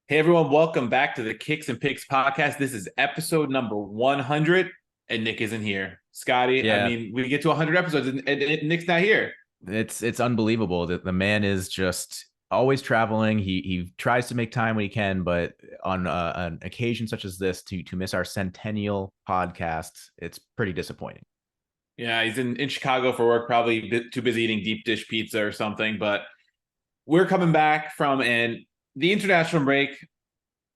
Hey everyone, welcome back to the Kicks and Picks podcast. This is episode number 100, and Nick isn't here. Scotty, Yeah, we get to 100 episodes, and Nick's not here. it's unbelievable that the man is just always traveling. He tries to make time when he can, but on an occasion such as this, to miss our centennial podcast, it's pretty disappointing. Yeah, he's in Chicago for work, probably too busy eating deep dish pizza or something. But we're coming back from the international break.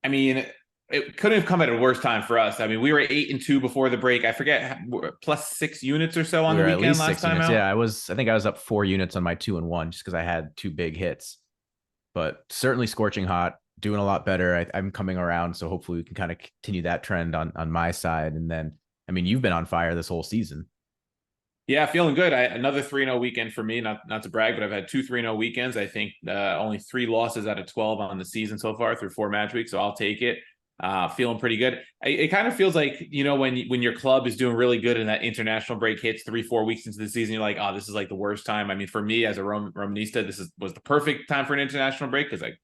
I mean, it couldn't have come at a worse time for us. I mean, we were 8-2 before the break. I forget plus 6 units or so on We the were at weekend least last six time units. out. Yeah, I think I was up 4 units on my 2-1 just because I had two big hits, but certainly scorching hot. Doing a lot better. I'm coming around, so hopefully we can kind of continue that trend on my side. And then, I mean, you've been on fire this whole season. Yeah, feeling good. Another 3-0 weekend for me. Not to brag, but I've had two 3-0 weekends. I think only 3 losses out of 12 on the season so far through 4 match weeks. So I'll take it. Feeling pretty good. It kind of feels like, when your club is doing really good and that international break hits 3-4 weeks into the season, you're like, oh, this is like the worst time. I mean, for me as a Romanista, was the perfect time for an international break because I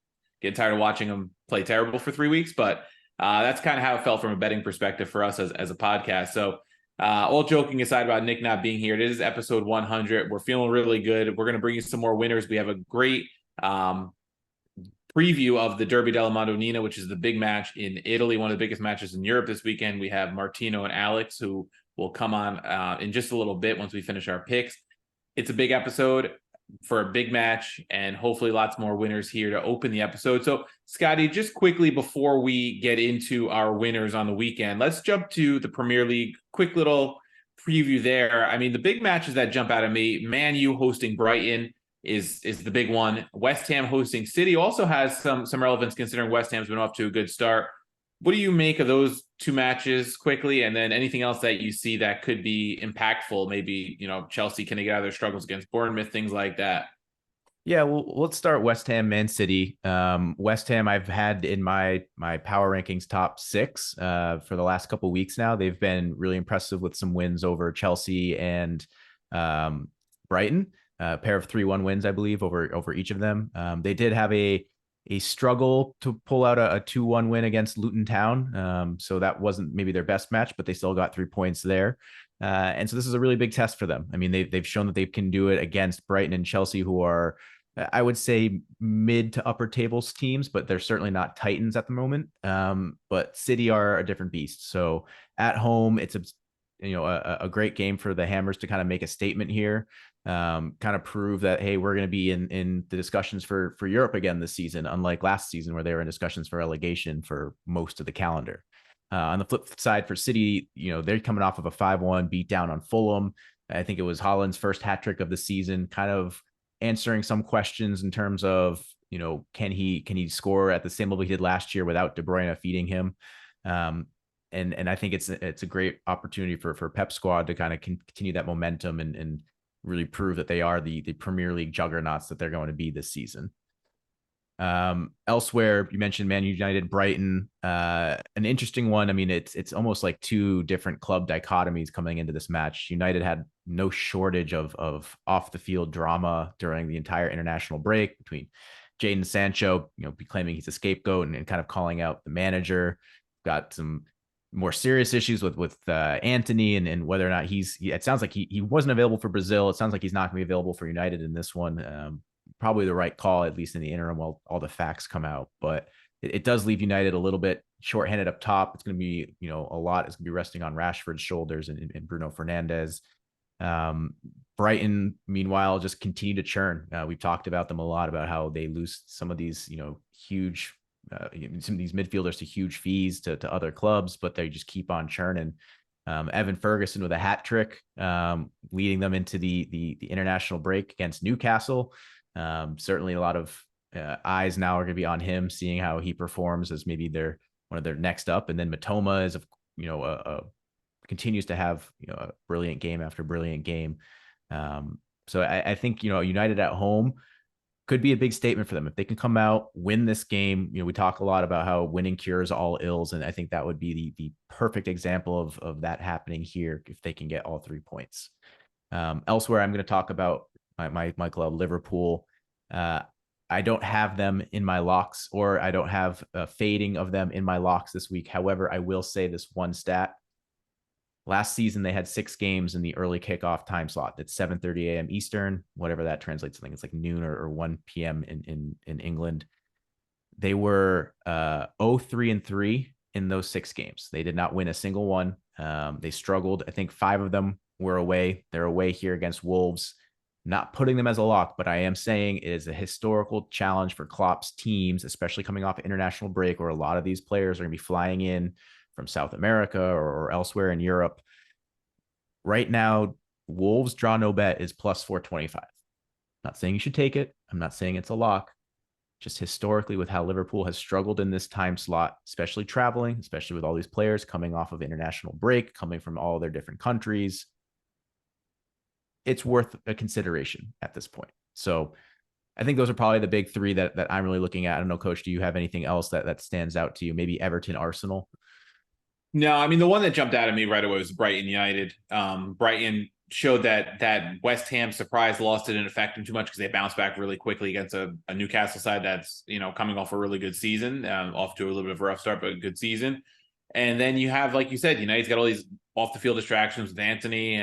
get tired of watching them play terrible for 3 weeks. But that's kind of how it felt from a betting perspective for us as a podcast. So all joking aside about Nick not being here, it is episode 100. We're feeling really good. We're going to bring you some more winners. We have a great preview of the Derby della Madonnina, which is the big match in Italy, one of the biggest matches in Europe this weekend. We have Martino and Alex, who will come on in just a little bit once we finish our picks. It's a big episode for a big match, and hopefully lots more winners here to open the episode. So, Scotty, just quickly before we get into our winners on the weekend, let's jump to the Premier League. Quick little preview there. I mean, the big matches that jump out at me: Man U hosting Brighton is the big one. West Ham hosting City also has some relevance considering West Ham's been off to a good start. What do you make of those two matches quickly, and then anything else that you see that could be impactful? Maybe Chelsea can get out of their struggles against Bournemouth, things like that. Yeah, well, let's start West Ham, Man City. West Ham, I've had in my power rankings top six for the last couple of weeks now. They've been really impressive with some wins over Chelsea and Brighton. A pair of 3-1 wins, I believe, over each of them. They did have a struggle to pull out a 2-1 win against Luton Town. So that wasn't maybe their best match, but they still got 3 points there. And so this is a really big test for them. I mean, they've shown that they can do it against Brighton and Chelsea, who are, I would say, mid to upper tables teams, but they're certainly not Titans at the moment. But City are a different beast. So at home, it's a great game for the Hammers to kind of make a statement here, kind of prove that, hey, we're going to be in the discussions for Europe again this season, unlike last season where they were in discussions for relegation for most of the calendar. On the flip side for City, they're coming off of a 5-1 beat down on Fulham. I think it was Haaland's first hat trick of the season, kind of answering some questions in terms of, can he score at the same level he did last year without De Bruyne feeding him? And I think it's a great opportunity for Pep squad to kind of continue that momentum and really prove that they are the Premier League juggernauts that they're going to be this season. Elsewhere, you mentioned Man United, Brighton, an interesting one. I mean, it's almost like two different club dichotomies coming into this match. United had no shortage of off the field drama during the entire international break between Jadon Sancho, claiming he's a scapegoat and kind of calling out the manager. Got some more serious issues with Anthony and whether or not it sounds like he wasn't available for Brazil. It sounds like he's not going to be available for United in this one. Probably the right call, at least in the interim, while all the facts come out. But it does leave United a little bit shorthanded up top. It's going to be, a lot is going to be resting on Rashford's shoulders and Bruno Fernandes. Brighton, meanwhile, just continue to churn. We've talked about them a lot, about how they lose some of these, huge, some of these midfielders to huge fees to other clubs, but they just keep on churning. Evan Ferguson with a hat trick, leading them into the international break against Newcastle. Certainly a lot of eyes now are going to be on him, seeing how he performs as maybe one of their next up. And then Matoma is, continues to have, a brilliant game after brilliant game. So I think, United at home could be a big statement for them. If they can come out, win this game, we talk a lot about how winning cures all ills. And I think that would be the perfect example of that happening here if they can get all 3 points. Elsewhere, I'm going to talk about my club, Liverpool. I don't have them in my locks, or I don't have a fading of them in my locks this week. However, I will say this one stat. Last season, they had 6 games in the early kickoff time slot. That's 7:30 a.m. Eastern, whatever that translates. I think it's like noon or 1 p.m. in England. They were 0-3-3 in those 6 games. They did not win a single one. They struggled. I think 5 of them were away. They're away here against Wolves. Not putting them as a lock, but I am saying it is a historical challenge for Klopp's teams, especially coming off international break, where a lot of these players are going to be flying in from South America or elsewhere in Europe. Right now, Wolves draw no bet is plus 425. Not saying you should take it. I'm not saying it's a lock. Just historically, with how Liverpool has struggled in this time slot, especially traveling, especially with all these players coming off of international break, coming from all their different countries, it's worth a consideration at this point. So I think those are probably the big 3 that I'm really looking at. I don't know, Coach, do you have anything else that stands out to you? Maybe Everton, Arsenal? No, I mean, the one that jumped out at me right away was Brighton United. Brighton showed that West Ham surprise loss didn't affect them too much because they bounced back really quickly against a Newcastle side that's, coming off a really good season, off to a little bit of a rough start, but a good season. And then you have, like you said, United's got all these off the field distractions with Anthony,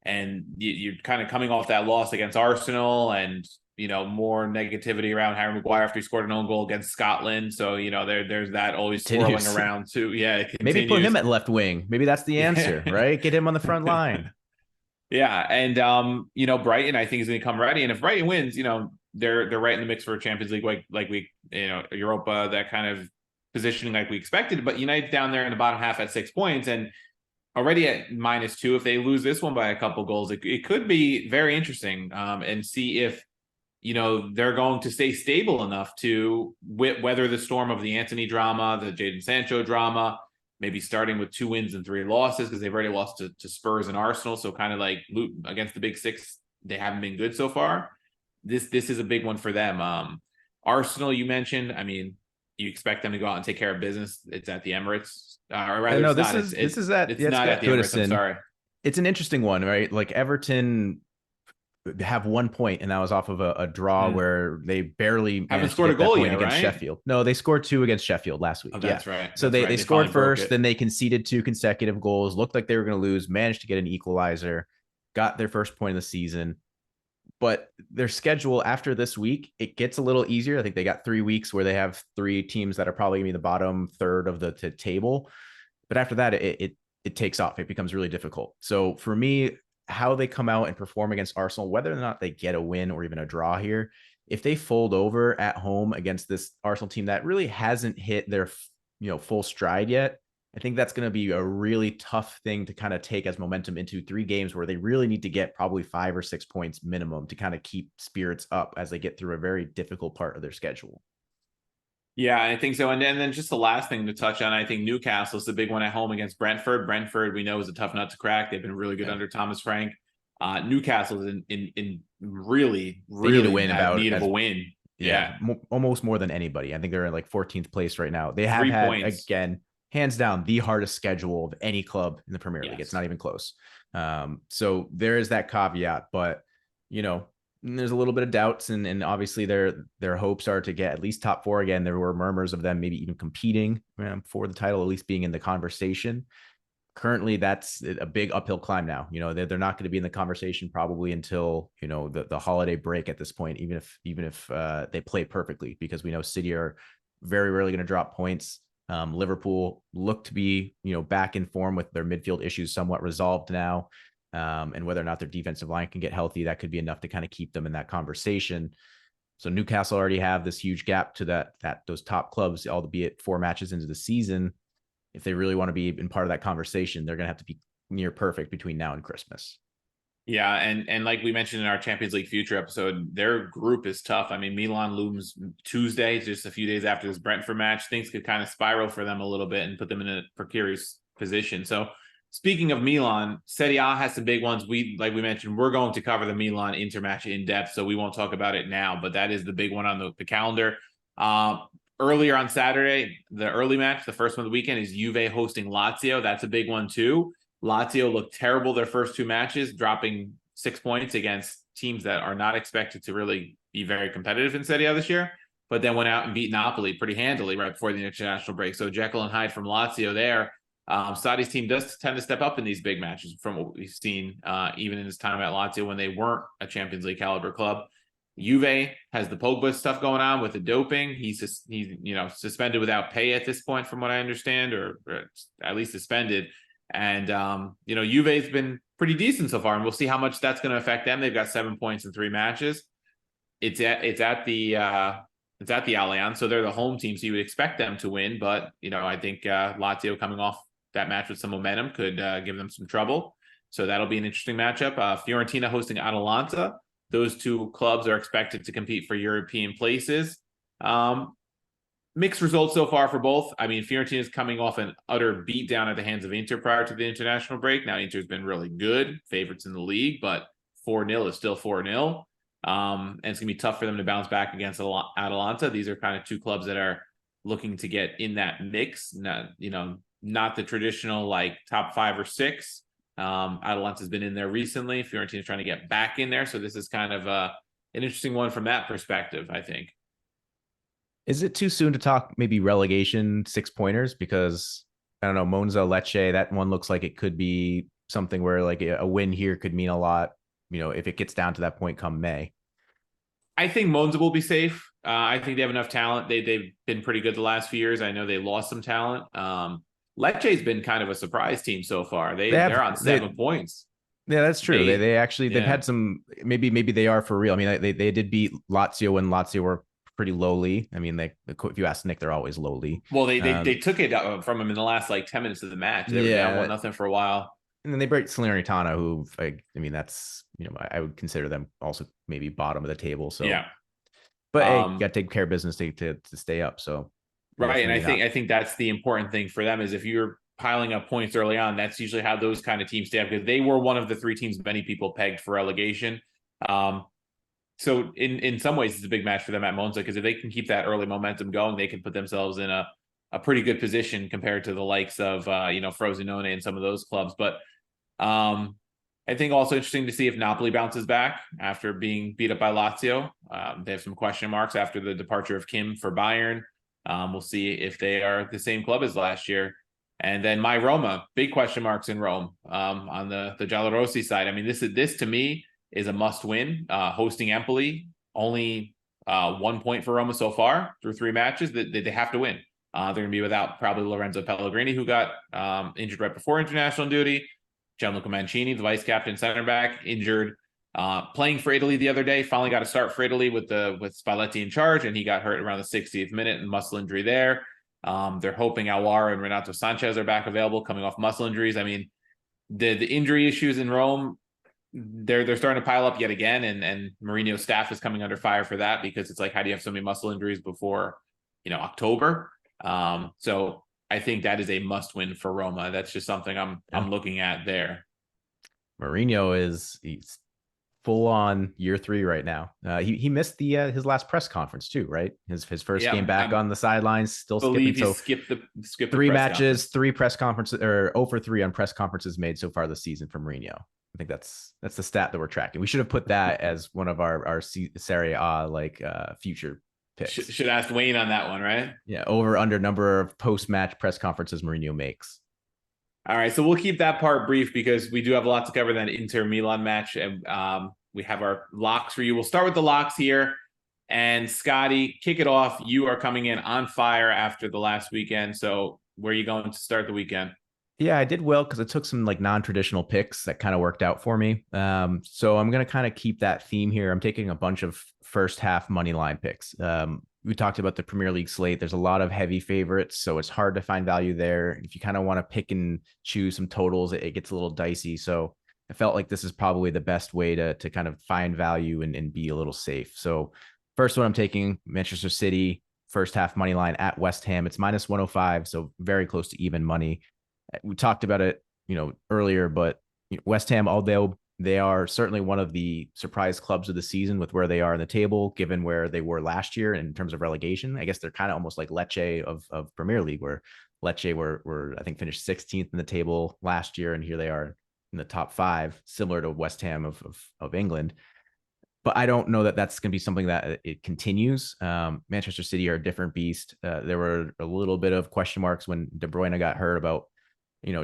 and you're kind of coming off that loss against Arsenal, and more negativity around Harry Maguire after he scored an own goal against Scotland. So there's that always swirling around too. Yeah, it continues. Maybe put him at left wing. Maybe that's the answer, right? Get him on the front line. Yeah, and Brighton, I think, is going to come ready, and if Brighton wins, they're right in the mix for a Champions League, like we, Europa, that kind of positioning like we expected. But United down there in the bottom half at 6 points, and already at -2. If they lose this one by a couple goals, it could be very interesting, and see if they're going to stay stable enough to weather the storm of the Anthony drama, the Jadon Sancho drama. Maybe starting with 2 wins and 3 losses, because they've already lost to Spurs and Arsenal. So kind of like against the big 6, they haven't been good so far. This is a big one for them. Arsenal, you mentioned. I mean, you expect them to go out and take care of business. It's at the Emirates, or rather, no, it's not at the Emirates. I'm sorry. It's an interesting one, right? Like Everton have 1 point, and that was off of a draw where they barely haven't scored a goal yet against right? Sheffield. No, they scored 2 against Sheffield last week. Oh, that's right. So they scored first, then they conceded 2 consecutive goals, looked like they were going to lose, managed to get an equalizer, got their first point of the season. But their schedule after this week, it gets a little easier. I think they got 3 weeks where they have 3 teams that are probably going to be the bottom third of the table. But after that, it takes off. It becomes really difficult. So for me, how they come out and perform against Arsenal, whether or not they get a win or even a draw here, if they fold over at home against this Arsenal team that really hasn't hit their full stride yet, I think that's going to be a really tough thing to kind of take as momentum into 3 games where they really need to get probably 5 or 6 points minimum to kind of keep spirits up as they get through a very difficult part of their schedule. Yeah, I think so. And then just the last thing to touch on, I think Newcastle is the big one at home against Brentford. Brentford, we know, is a tough nut to crack. They've been really good under Thomas Frank. Newcastle is in really need of a win. Yeah. Almost more than anybody. I think they're in like 14th place right now. They have 3 had, points. Again, hands down, the hardest schedule of any club in the Premier League. It's not even close. So there is that caveat, but there's a little bit of doubts, and obviously their hopes are to get at least top 4 again. There were murmurs of them maybe even competing for the title, at least being in the conversation. Currently, that's a big uphill climb now. They're not going to be in the conversation probably until the holiday break at this point, even if they play perfectly, because we know City are very rarely going to drop points. Liverpool look to be back in form with their midfield issues somewhat resolved now. And whether or not their defensive line can get healthy, that could be enough to kind of keep them in that conversation. So Newcastle already have this huge gap to those top clubs, albeit 4 matches into the season. If they really want to be in part of that conversation, they're going to have to be near perfect between now and Christmas. Yeah, and like we mentioned in our Champions League future episode, their group is tough. I mean, Milan looms Tuesday, just a few days after this Brentford match. Things could kind of spiral for them a little bit and put them in a precarious position. So speaking of Milan, Serie A has some big ones. Like we mentioned, we're going to cover the Milan Inter match in depth, so we won't talk about it now, but that is the big one on the calendar. Earlier on Saturday, the early match, the first one of the weekend, is Juve hosting Lazio. That's a big one too. Lazio looked terrible their first 2 matches, dropping 6 points against teams that are not expected to really be very competitive in Serie A this year, but then went out and beat Napoli pretty handily right before the international break. So Jekyll and Hyde from Lazio there. Sarri's team does tend to step up in these big matches from what we've seen, even in his time at Lazio when they weren't a Champions League caliber club. Juve has the Pogba stuff going on with the doping. He's suspended without pay at this point, from what I understand, or at least suspended. And Juve's been pretty decent so far, and we'll see how much that's going to affect them. They've got 7 points in 3 matches. It's at the Allianz, so they're the home team, so you would expect them to win. But I think Lazio coming off that match with some momentum could give them some trouble. So that'll be an interesting matchup. Fiorentina hosting Atalanta. Those two clubs are expected to compete for European places. Mixed results so far for both. I mean, Fiorentina is coming off an utter beatdown at the hands of Inter prior to the international break. Now Inter's been really good, favorites in the league, but 4-0 is still 4-0. And it's going to be tough for them to bounce back against Atalanta. These are kind of two clubs that are looking to get in that mix. Not the traditional like top 5 or 6. Atalanta's been in there recently. Fiorentina's trying to get back in there. So this is kind of an interesting one from that perspective, I think. Is it too soon to talk maybe relegation 6-pointers? Because I don't know, Monza, Lecce, that one looks like it could be something where like a win here could mean a lot, if it gets down to that point come May. I think Monza will be safe. I think they have enough talent. They've been pretty good the last few years. I know they lost some talent. Lecce's been kind of a surprise team so far. They're on 7 points. Yeah, that's true. They actually they've had some maybe they are for real. I mean, they did beat Lazio when Lazio were pretty lowly. I mean, if you ask Nick, they're always lowly. Well, they took it from him in the last like 10 minutes of the match. They were down 1-0 for a while. And then they break Salernitana, who that's I would consider them also maybe bottom of the table. So yeah, but hey, you got to take care of business to stay up. So right, and I think that's the important thing for them is if you're piling up points early on, that's usually how those kind of teams stay up, because they were one of the 3 teams many people pegged for relegation. So in some ways, it's a big match for them at Monza, because if they can keep that early momentum going, they can put themselves in a pretty good position compared to the likes of Frosinone and some of those clubs. But I think also interesting to see if Napoli bounces back after being beat up by Lazio. They have some question marks after the departure of Kim for Bayern. We'll see if they are the same club as last year. And then my Roma, big question marks in Rome on the Giallorossi side. I mean, this to me is a must win. Hosting Empoli, only 1 point for Roma so far through 3 matches that they have to win. They're going to be without probably Lorenzo Pellegrini, who got injured right before international duty. Gianluca Mancini, the vice captain center back, injured. Playing for Italy the other day, finally got a start for Italy with Spalletti in charge, and he got hurt around the 60th minute and muscle injury there. They're hoping Aouar and Renato Sanchez are back available coming off muscle injuries. I mean, the injury issues in Rome, they're starting to pile up yet again, and Mourinho's staff is coming under fire for that, because it's like, how do you have so many muscle injuries before October? So I think that is a must win for Roma. That's just something I'm looking at there. Mourinho he's full on year 3 right now. He missed his last press conference too, right? His first game back on the sidelines, still skipping. So skipped the 3 matches, 3 press conferences, or 0-for-3 on press conferences made so far this season from Mourinho. I think that's the stat that we're tracking. We should have put that as one of our Serie A future picks. Should ask Wayne on that one, right? Yeah, over under number of post-match press conferences Mourinho makes. All right, so we'll keep that part brief because we do have a lot to cover in that Inter Milan match, and we have our locks for you. We'll start with the locks here, and Scotty, kick it off. You are coming in on fire after the last weekend, so where are you going to start the weekend? Yeah, I did well because I took some like non-traditional picks that kind of worked out for me. So I'm going to kind of keep that theme here. I'm taking a bunch of first half money line picks. We talked about the Premier League slate. There's a lot of heavy favorites, so it's hard to find value there. If you kind of want to pick and choose some totals, it gets a little dicey. So I felt like this is probably the best way to kind of find value and be a little safe. So first one I'm taking, Manchester City, first half money line at West Ham. It's -105, so very close to even money. We talked about it, earlier, but West Ham, although they are certainly one of the surprise clubs of the season with where they are in the table, given where they were last year in terms of relegation. I guess they're kind of almost like Lecce of Premier League, where Lecce were I think finished 16th in the table last year, and here they are in the top 5, similar to West Ham of England. but I don't know that that's going to be something that it continues. Manchester City are a different beast. There were a little bit of question marks when De Bruyne got hurt about,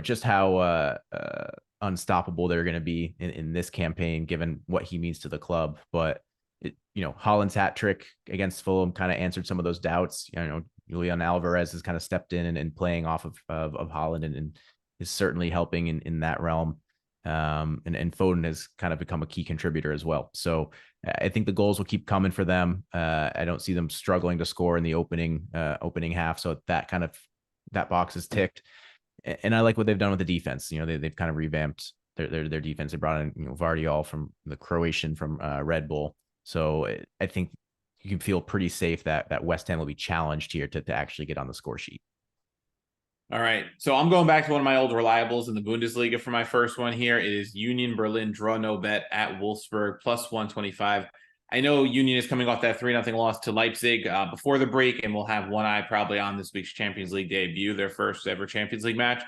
just how unstoppable they're going to be in this campaign, given what he means to the club. But Haaland's hat trick against Fulham kind of answered some of those doubts. Julian Alvarez has kind of stepped in and playing off of Haaland and is certainly helping in that realm. And Foden has kind of become a key contributor as well. So I think the goals will keep coming for them. I don't see them struggling to score in the opening half. So that box is ticked. And I like what they've done with the defense. They've kind of revamped their defense. They brought in Vardiol from the Croatian from Red Bull. So I think you can feel pretty safe that West Ham will be challenged here to actually get on the score sheet. All right. So I'm going back to one of my old reliables in the Bundesliga for my first one here. It is Union Berlin draw no bet at Wolfsburg plus 125. I know Union is coming off that 3-0 loss to Leipzig before the break, and we'll have one eye probably on this week's Champions League debut, their first ever Champions League match.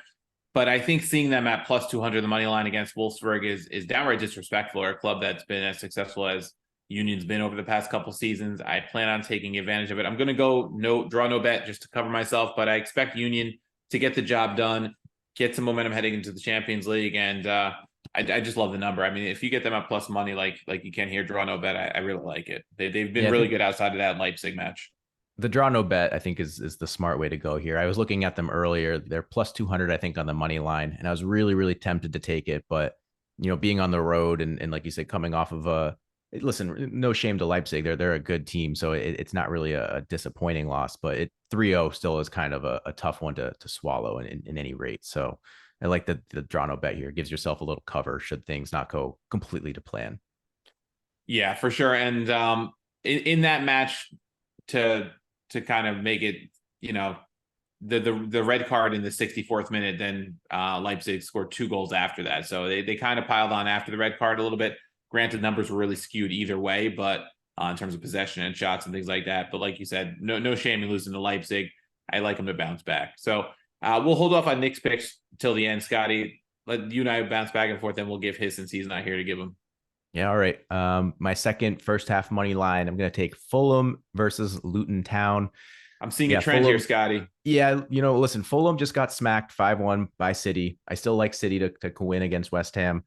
But I think seeing them at plus 200 the money line against Wolfsburg is downright disrespectful, or a club that's been as successful as Union's been over the past couple seasons. I plan on taking advantage of it. I'm going to go draw no bet just to cover myself, but I expect Union to get the job done, get some momentum heading into the Champions League. And I just love the number. I mean, if you get them at plus money, like you can here, draw no bet, I really like it. They've been really good outside of that Leipzig match. The draw no bet, I think, is the smart way to go here. I was looking at them earlier. They're plus 200, I think, on the money line. And I was really, really tempted to take it. But, being on the road and like you said, coming off of listen, no shame to Leipzig. They're a good team. So it's not really a disappointing loss, but 3-0 still is kind of a tough one to swallow in any rate. So I like the draw no bet here. It gives yourself a little cover should things not go completely to plan. Yeah, for sure. And in that match to kind of make it, the red card in the 64th minute, then Leipzig scored 2 goals after that. So they kind of piled on after the red card a little bit. Granted, numbers were really skewed either way, but in terms of possession and shots and things like that. But like you said, no shame in losing to Leipzig. I like them to bounce back. So we'll hold off on Nick's picks till the end, Scotty. Let you and I bounce back and forth, and we'll give his since he's not here to give them. Yeah, all right. My second first half money line, I'm going to take Fulham versus Luton Town. I'm seeing a trend here, Scotty. Yeah, listen, Fulham just got smacked 5-1 by City. I still like City to win against West Ham.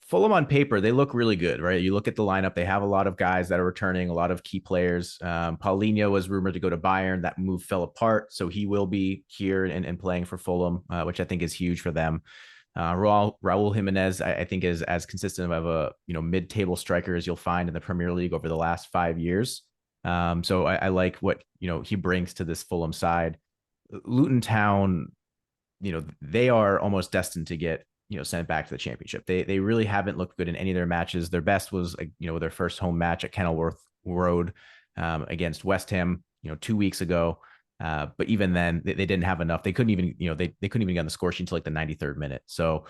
Fulham on paper, they look really good, right? You look at the lineup, they have a lot of guys that are returning, a lot of key players. Paulinho was rumored to go to Bayern. That move fell apart, so he will be here and playing for Fulham, which I think is huge for them. Raul Jimenez, I think, is as consistent of a mid-table striker as you'll find in the Premier League over the last 5 years. So I like what he brings to this Fulham side. Luton Town, they are almost destined to get sent back to the championship. They really haven't looked good in any of their matches. Their best was their first home match at Kenilworth Road against West Ham 2 weeks ago. But even then, they didn't have enough. They couldn't even they couldn't even get on the score sheet until like the 93rd minute. So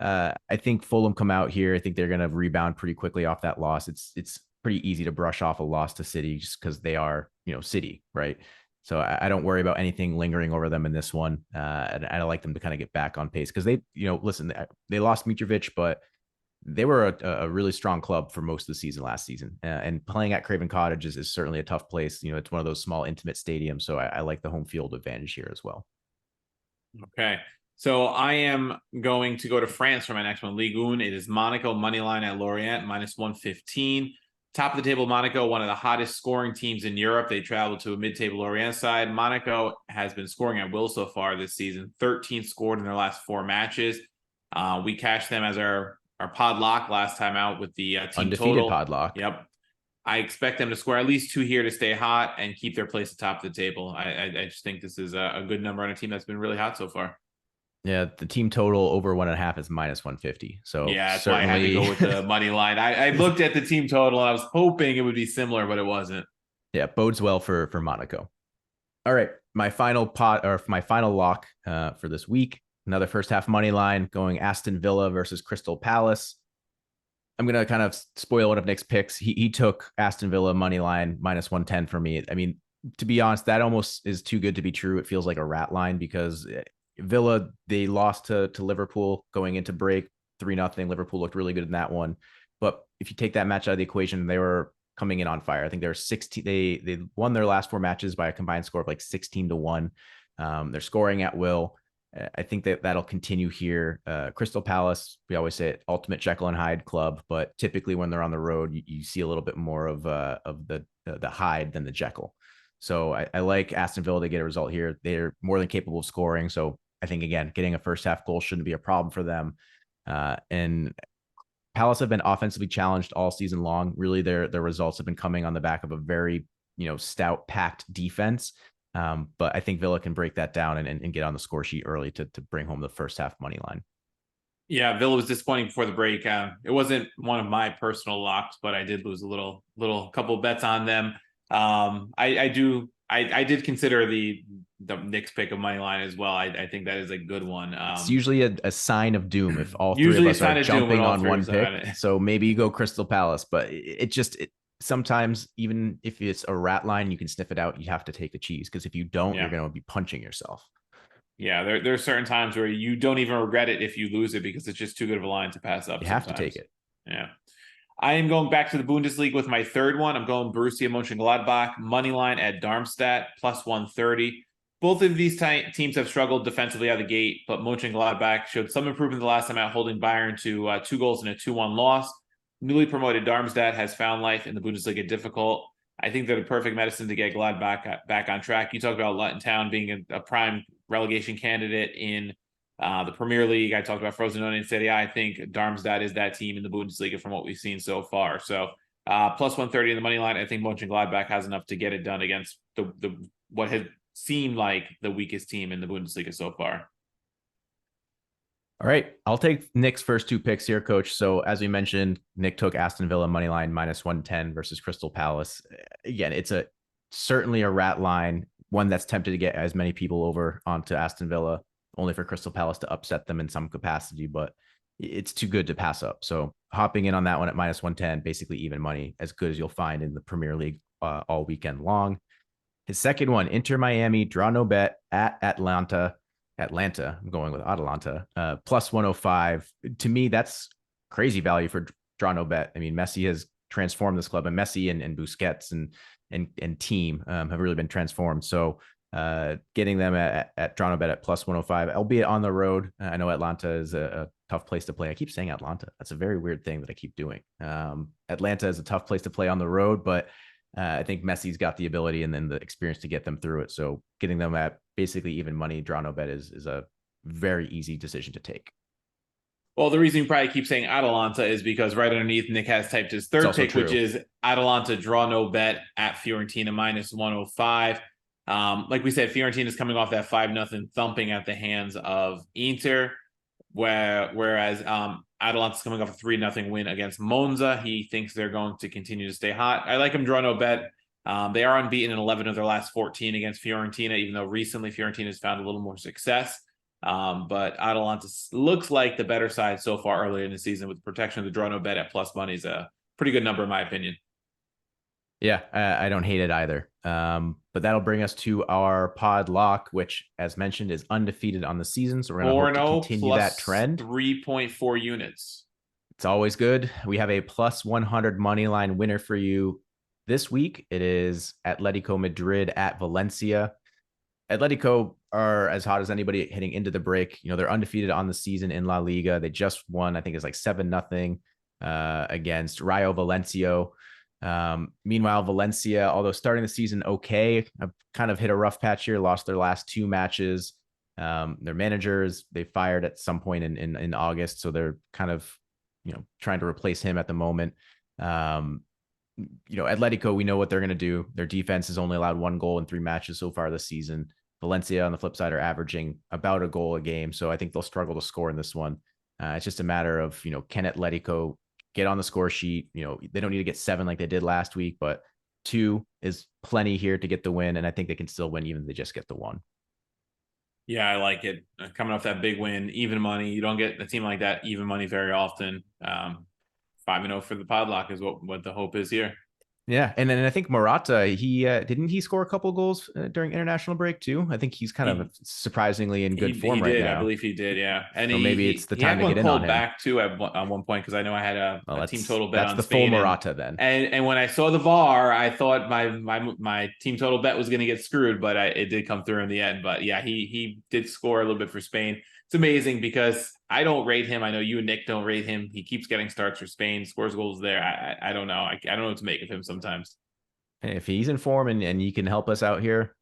I think Fulham come out here. I think they're going to rebound pretty quickly off that loss. It's pretty easy to brush off a loss to City just because they are City, right? So I don't worry about anything lingering over them in this one. And I like them to kind of get back on pace because they, listen, they lost Mitrovic, but they were a really strong club for most of the season last season. And playing at Craven Cottage is certainly a tough place. It's one of those small, intimate stadiums. So I like the home field advantage here as well. Okay. So I am going to go to France for my next one. Ligue 1. It is Monaco moneyline at Lorient, minus 115. Top of the table, Monaco, one of the hottest scoring teams in Europe. They traveled to a mid-table Lorient side. Monaco has been scoring at will so far this season. 13 scored in their last 4 matches. We cashed them as our pod lock last time out with the team undefeated total. Pod lock. Yep. I expect them to score at least 2 here to stay hot and keep their place atop the table. I just think this is a good number on a team that's been really hot so far. Yeah, the team total over 1.5 is minus 150. So yeah, that's why I had to go with the money line. I looked at the team total and I was hoping it would be similar, but it wasn't. Yeah, bodes well for Monaco. All right, my final lock for this week. Another first half money line going Aston Villa versus Crystal Palace. I'm gonna kind of spoil one of Nick's picks. He took Aston Villa money line minus 110 for me. I mean, to be honest, that almost is too good to be true. It feels like a rat line because Villa, they lost to Liverpool going into break 3-0. Liverpool looked really good in that one. But if you take that match out of the equation, they were coming in on fire. I think they were 16. They won their last 4 matches by a combined score of like 16-1. They're scoring at will. I think that that'll continue here. Crystal Palace, we always say it, ultimate Jekyll and Hyde club, but typically when they're on the road, you see a little bit more of the Hyde than the Jekyll. So I like Aston Villa to get a result here. They're more than capable of scoring. So I think, again, getting a first half goal shouldn't be a problem for them. And Palace have been offensively challenged all season long. Really, their results have been coming on the back of a very, stout, packed defense. But I think Villa can break that down and get on the score sheet early to bring home the first half money line. Yeah, Villa was disappointing before the break. It wasn't one of my personal locks, but I did lose a little couple bets on them. I did consider the Knicks pick of money line as well. I think that is a good one. It's usually a sign of doom if all three of Usually a us sign are of doom when jumping all on three one of us are on pick. it. So maybe you go Crystal Palace, but sometimes even if it's a rat line, you can sniff it out. You have to take the cheese because if you don't, you're going to be punching yourself. Yeah, there are certain times where you don't even regret it if you lose it because it's just too good of a line to pass up. You have to take it. Yeah. I am going back to the Bundesliga with my third one. I'm going Borussia Mönchengladbach, money line at Darmstadt, plus 130. Both of these teams have struggled defensively out of the gate, but Mönchengladbach showed some improvement the last time out, holding Bayern to 2 goals and a 2-1 loss. Newly promoted Darmstadt has found life in the Bundesliga difficult. I think they're the perfect medicine to get Gladbach back on track. You talked about Luton Town being a prime relegation candidate in the Premier League. I talked about Frosinone and Serie A. I think Darmstadt is that team in the Bundesliga from what we've seen so far. So plus 130 in the money line. I think Mönchengladbach has enough to get it done against the what has seemed like the weakest team in the Bundesliga so far. All right, I'll take Nick's first 2 picks here, Coach. So as we mentioned, Nick took Aston Villa money line minus 110 versus Crystal Palace. Again, it's certainly a rat line, one that's tempted to get as many people over onto Aston Villa, only for Crystal Palace to upset them in some capacity, but it's too good to pass up. So hopping in on that one at minus 110, basically even money, as good as you'll find in the Premier League all weekend long. His second one, Inter Miami, draw no bet at Atlanta. I'm going with Atalanta, plus 105. To me, that's crazy value for draw no bet. I mean, Messi has transformed this club, and Messi and Busquets and team have really been transformed. So getting them at draw no bet at plus 105, albeit on the road. I know Atlanta is a tough place to play. I keep saying Atlanta. That's a very weird thing that I keep doing. Atlanta is a tough place to play on the road, but I think Messi's got the ability and then the experience to get them through it. So getting them at basically even money, draw no bet is a very easy decision to take. Well, the reason you probably keep saying Atalanta is because right underneath Nick has typed his third pick, which is Atalanta draw no bet at Fiorentina minus 105. Like we said, Fiorentina is coming off that 5-0 thumping at the hands of Inter, whereas Atalanta's coming off a 3-0 win against Monza. He thinks they're going to continue to stay hot. I like him draw no bet. They are unbeaten in 11 of their last 14 against Fiorentina, even though recently Fiorentina has found a little more success. But Atalanta looks like the better side so far early in the season, with the protection of the draw no bet at plus money is a pretty good number in my opinion. Yeah, I don't hate it either. But that'll bring us to our pod lock, which, as mentioned, is undefeated on the season. So we're going to hope to continue that trend. 3.4 units. It's always good. We have a plus 100 money line winner for you this week. It is Atletico Madrid at Valencia. Atletico are as hot as anybody heading into the break. They're undefeated on the season in La Liga. They just won, I think it's like 7-0 against Rayo Valencio. Meanwhile, Valencia, although starting the season okay, have kind of hit a rough patch here, lost their last 2 matches. Their managers, they fired at some point in August. So they're kind of, trying to replace him at the moment. Atletico, we know what they're going to do. Their defense has only allowed 1 goal in 3 matches so far this season. Valencia, on the flip side, are averaging about a goal a game. So I think they'll struggle to score in this one. It's just a matter of, can Atletico get on the score sheet? They don't need to get 7 like they did last week, but 2 is plenty here to get the win. And I think they can still win even if they just get the 1. Yeah, I like it. Coming off that big win, even money. You don't get a team like that even money very often. 5-0 for the podlock is what the hope is here. Yeah, and then I think Morata, he didn't he score a couple goals during international break too? I think he's kind of He surprisingly in good he form right did, I now. believe he did, yeah. And So maybe it's the he had time to one get in on called him. back too at one point because I know I had Well, a team total bet that's on the full Spain, Morata then. and when I saw the VAR, I thought my team total bet was going to get screwed, but it did come through in the end. But yeah, he did score a little bit for Spain. It's amazing because I don't rate him. I know you and Nick don't rate him. He keeps getting starts for Spain, scores goals there. I don't know. I don't know what to make of him sometimes. If he's in form and you can help us out here,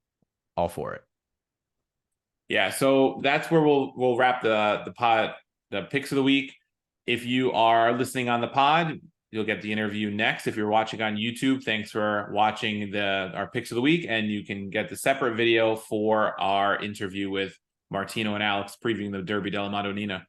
all for it. Yeah, so that's where we'll wrap the pod, the picks of the week. If you are listening on the pod, you'll get the interview next. If you're watching on YouTube, thanks for watching our picks of the week, and you can get the separate video for our interview with Martino and Alex previewing the Derby della Madonnina.